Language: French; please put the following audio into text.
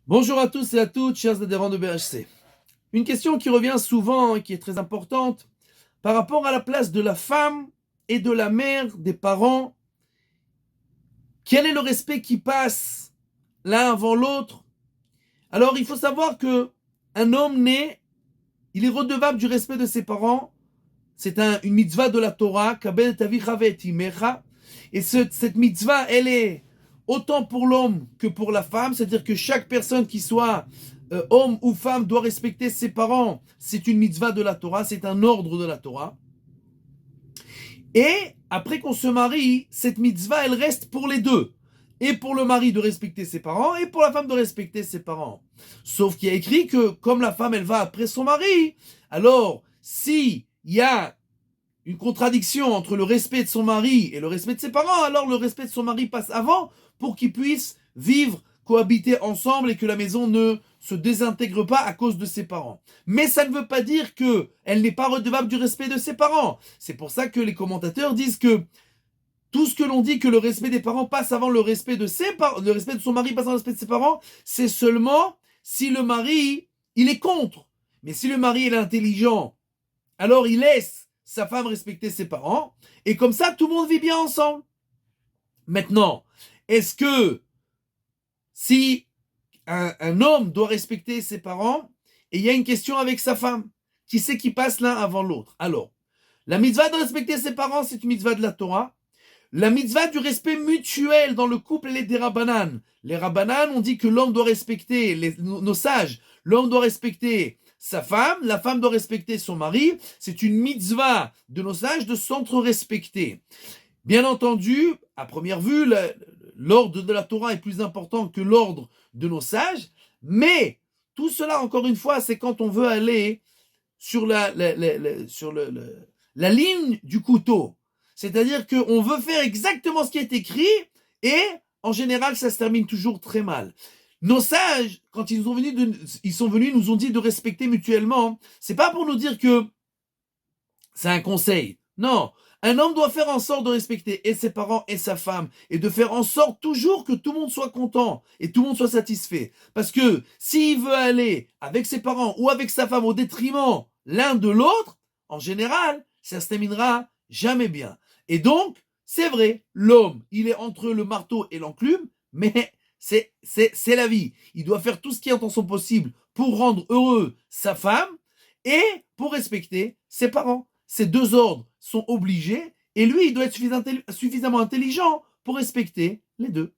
Bonjour à tous et à toutes, chers adhérents de BHC. Une question qui revient souvent et qui est très importante par rapport à la place de la femme et de la mère, des parents. Quel est le respect qui passe l'un avant l'autre? Alors il faut savoir que un homme né, il est redevable du respect de ses parents. C'est une mitzvah de la Torah, Kabel Tavicha ve'etimecha. Et cette mitzvah, elle est autant pour l'homme que pour la femme, c'est-à-dire que chaque personne qui soit homme ou femme doit respecter ses parents. C'est une mitzvah de la Torah, c'est un ordre de la Torah. Et après qu'on se marie, cette mitzvah, elle reste pour les deux. Et pour le mari de respecter ses parents, et pour la femme de respecter ses parents. Sauf qu'il y a écrit que comme la femme, elle va après son mari, alors si il y a une contradiction entre le respect de son mari et le respect de ses parents, alors le respect de son mari passe avant pour qu'ils puissent vivre, cohabiter ensemble et que la maison ne se désintègre pas à cause de ses parents. Mais ça ne veut pas dire qu'elle n'est pas redevable du respect de ses parents. C'est pour ça que les commentateurs disent que tout ce que l'on dit que le respect des parents passe avant le respect de ses parents, le respect de son mari passe avant le respect de ses parents, c'est seulement si le mari, il est contre. Mais si le mari est intelligent, alors il laisse sa femme respecter ses parents, et comme ça, tout le monde vit bien ensemble. Maintenant, est-ce que si un homme doit respecter ses parents, et il y a une question avec sa femme, qui c'est qui passe l'un avant l'autre? Alors, la mitzvah de respecter ses parents, c'est une mitzvah de la Torah. La mitzvah du respect mutuel dans le couple, elle est des rabbanan. Les rabbanan ont dit que l'homme doit respecter nos sages. L'homme doit respecter sa femme, la femme doit respecter son mari. C'est une mitzvah de nos sages de s'entre-respecter. Bien entendu, à première vue, l'ordre de la Torah est plus important que l'ordre de nos sages. Mais tout cela, encore une fois, c'est quand on veut aller sur la ligne du couteau. C'est-à-dire qu'on veut faire exactement ce qui est écrit et en général, ça se termine toujours très mal. Nos sages, quand ils sont venus, nous ont dit de respecter mutuellement. C'est pas pour nous dire que c'est un conseil. Non. Un homme doit faire en sorte de respecter et ses parents et sa femme et de faire en sorte toujours que tout le monde soit content et tout le monde soit satisfait. Parce que s'il veut aller avec ses parents ou avec sa femme au détriment l'un de l'autre, en général, ça se terminera jamais bien. Et donc, c'est vrai, l'homme, il est entre le marteau et l'enclume, mais c'est la vie. Il doit faire tout ce qui est en son possible pour rendre heureux sa femme et pour respecter ses parents. Ces deux ordres sont obligés et lui, il doit être suffisamment intelligent pour respecter les deux.